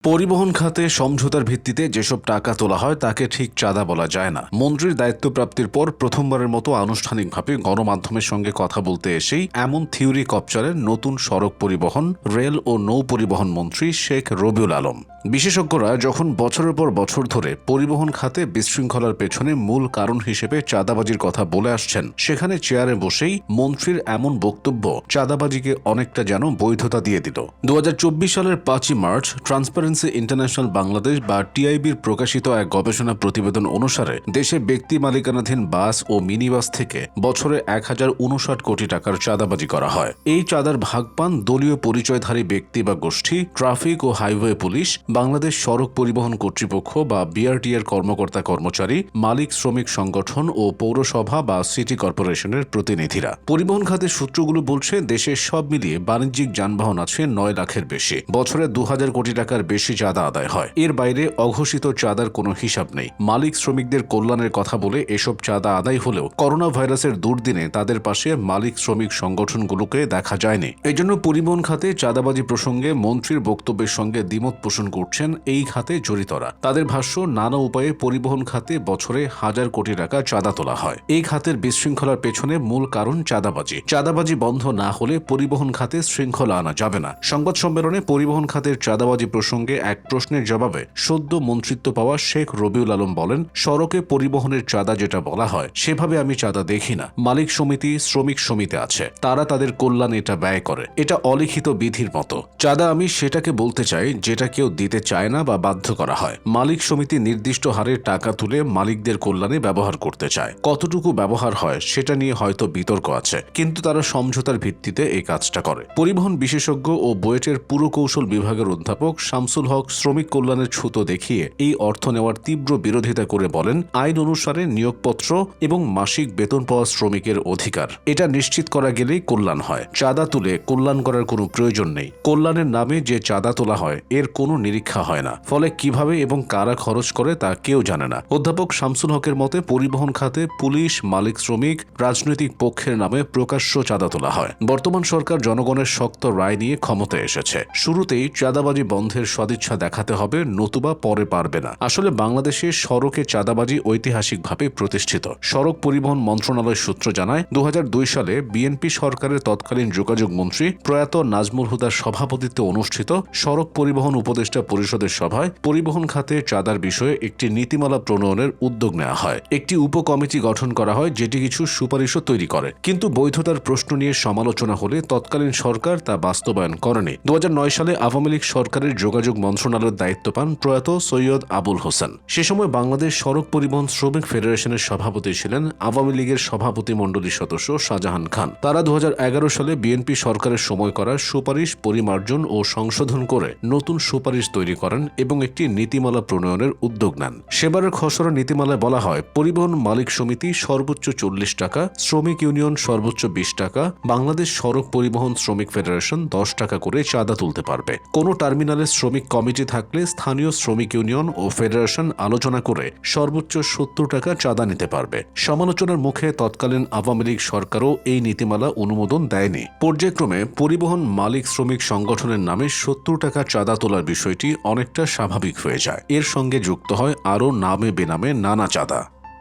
পরিবহন খাতে সমঝোতার ভিত্তিতে যেসব টাকা তোলা হয় তাকে ঠিক চাঁদা বলা যায় না। মন্ত্রীর দায়িত্ব প্রাপ্তির পর প্রথমবারের মতো আনুষ্ঠানিকভাবে গণমাধ্যমের সঙ্গে কথা বলতে এসেই এমন থিওরি কপচারের নতুন সড়ক পরিবহন, রেল ও নৌ পরিবহন মন্ত্রী শেখ রবিউল আলম। বিশেষজ্ঞরা যখন বছরের পর বছর ধরে পরিবহন খাতে বিশৃঙ্খলার পেছনে মূল কারণ হিসেবে চাঁদাবাজির কথা বলে আসছেন, সেখানে চেয়ারে বসেই মন্ত্রীর এমন বক্তব্য চাঁদাবাজিকে অনেকটা যেন বৈধতা দিয়ে দিল। 2024 সালের 5ই মার্চ ট্রান্সপারেন্সি ইন্টারন্যাশনাল বাংলাদেশ বা টিআইবির প্রকাশিত এক গবেষণা প্রতিবেদন অনুসারে দেশে ব্যক্তি মালিকানাধীন বাস ও মিনি বাস থেকে বছরে 1059 কোটি টাকার চাঁদাবাজি করা হয়। এই চাঁদার ভাগ পান দলীয় পরিচয়ধারী ব্যক্তি বা গোষ্ঠী, ট্রাফিক ও হাইওয়ে পুলিশ, বাংলাদেশ সড়ক পরিবহন কর্তৃপক্ষ বা বিআরটি এর কর্মকর্তা কর্মচারী, মালিক শ্রমিক সংগঠন ও পৌরসভা বা সিটি কর্পোরেশনের প্রতিনিধিরা। পরিবহন খাতের সূত্রগুলো বলছে, দেশে সব মিলিয়ে বাণিজ্যিক যানবাহন আছে 9 লাখের বেশি। বছরে 2000 কোটি টাকার বেশি চাঁদা আদায় হয়। এর বাইরে অঘোষিত চাঁদার কোনো হিসাব নেই। মালিক শ্রমিকদের কল্যাণের কথা বলে এসব চাঁদা আদায় হলেও করোনা ভাইরাসের দুর্দিনে তাদের পাশে মালিক শ্রমিক সংগঠনগুলোকে দেখা যায়নি। এজন্য পরিবহন খাতে চাঁদাবাজি প্রসঙ্গে মন্ত্রীর বক্তব্যের সঙ্গে দ্বিমত পোষণ করছেন এই খাতে জড়িতরা। তাদের ভাষ্য, নানা উপায়ে পরিবহন খাতে বছরে 1000 কোটি টাকা চাঁদা তোলা হয়। এই খাতের বিশৃঙ্খলার পেছনে মূল কারণ চাঁদাবাজি। চাঁদাবাজি বন্ধ না হলে পরিবহন খাতে শৃঙ্খলা আনা যাবে না। সংবাদ সম্মেলনে পরিবহন খাতের চাঁদাবাজি প্রসঙ্গে এক প্রশ্নের জবাবে সদ্য মন্ত্রিত্ব পাওয়া শেখ রবিউল আলম বলেন, সড়কে পরিবহনের চাঁদা যেটা বলা হয় সেভাবে আমি চাঁদা দেখি না। মালিক সমিতি, শ্রমিক সমিতি আছে, তারা তাদের কল্যাণে এটা ব্যয় করে। এটা অলিখিত বিধির মতো। চাঁদা আমি সেটাকে বলতে চাই যেটা কেউ দিতে চায় না বা বাধ্য করা হয়। মালিক সমিতি নির্দিষ্ট হারে টাকা তুলে মালিকদের কল্যাণে ব্যবহার করতে চায়। কতটুকু ব্যবহার হয় সেটা নিয়ে হয়তো বিতর্ক আছে, কিন্তু তারা সমঝোতার ভিত্তিতে এই কাজটা করে। পরিবহন বিশেষজ্ঞ ও বুয়েটের পুরকৌশল বিভাগের অধ্যাপক শামসুল হক শ্রমিক কল্যাণের ছুতো দেখিয়ে এই অর্থ নেওয়ার তীব্র বিরোধিতা করে বলেন, আইন অনুসারে নিয়োগপত্র এবং মাসিক বেতন পাওয়া শ্রমিকের অধিকার। এটা নিশ্চিত করা গেলেই কল্যাণ হয়। চাঁদা তুলে কল্যাণ করার কোনো প্রয়োজন নেই। কল্যাণের নামে যে চাঁদা তোলা হয় এর কোনো নিরীক্ষা হয় না, ফলে কিভাবে এবং কারা খরচ করে তা কেউ জানে না। অধ্যাপক শামসুল হকের মতে, পরিবহন খাতে পুলিশ, মালিক শ্রমিক, রাজনৈতিক পক্ষের নামে প্রকাশ্য চাঁদা তোলা হয়। বর্তমান সরকার জনগণের শক্ত রায় নিয়ে ক্ষমতায় এসেছে। শুরুতেই চাঁদাবাজি বন্ধের সদিচ্ছা দেখাতে হবে, নতুবা পরে পারবে না। আসলে বাংলাদেশে সড়কে চাঁদাবাজি ঐতিহাসিকভাবে প্রতিষ্ঠিত। সড়ক পরিবহন মন্ত্রণালয় সূত্র জানায়, 2002 সালে বিএনপি সরকারের তৎকালীন যোগাযোগ মন্ত্রী প্রয়াত নাজমুল হুদার সভাপতিত্বে অনুষ্ঠিত সড়ক পরিবহন উপদেষ্টা পরিষদের সভায় পরিবহন খাতে চাঁদার বিষয়ে একটি নীতিমালা প্রণয়নের উদ্যোগ নেওয়া হয়। একটি উপকমিটি গঠন করা হয়, যেটি কিছু সুপারিশও তৈরি করে। কিন্তু বৈধতার প্রশ্ন নিয়ে সমালোচনা হলে তৎকালীন সরকার তা বাস্তবায়ন করেনি। 2009 সালে আওয়ামী লীগ সরকারের যোগাযোগ মন্ত্রণালয়ের দায়িত্ব পান প্রয়াত সৈয়দ আবুল হোসেন। সে সময় বাংলাদেশ সড়ক পরিবহন শ্রমিক ফেডারেশনের সভাপতি ছিলেন আওয়ামী লীগের সভাপতি মণ্ডলীর সদস্য শাহজাহান খান। তারা 2011 সালে বিএনপি সরকারের সময় করা সুপারিশ পরিমার্জন ও সংশোধন করে নতুন সুপারিশ তৈরি করেন এবং একটি নীতিমালা প্রণয়নের উদ্যোগ নেন। সেবারের খসড়া নীতিমালায় বলা হয়, পরিবহন মালিক সমিতি সর্বোচ্চ 40 টাকা, শ্রমিক ইউনিয়ন সর্বোচ্চ 20 টাকা, বাংলাদেশ সড়ক পরিবহন শ্রমিক ফেডারেশন 10 টাকা করে চাঁদা তুলতে পারবে। কোনো টার্মিনালে শ্রমিক কমিটি থাকলে স্থানীয় শ্রমিক ইউনিয়ন ও ফেডারেশন আলোচনা করে সর্বোচ্চ 70 টাকা চাঁদা নিতে পারবে। সমালোচনার মুখে তৎকালীন আওয়ামী লীগ সরকারও এই নীতিমালা অনুমোদন দেয়নি। পর্যায়ক্রমে পরিবহন মালিক শ্রমিক সংগঠনের নামে 70 টাকা চাঁদা তোলার বিষয়টি অনেকটা স্বাভাবিক হয়ে যায়। এর সঙ্গে যুক্ত হয় আরও নামে বেনামে নানা চাঁদা।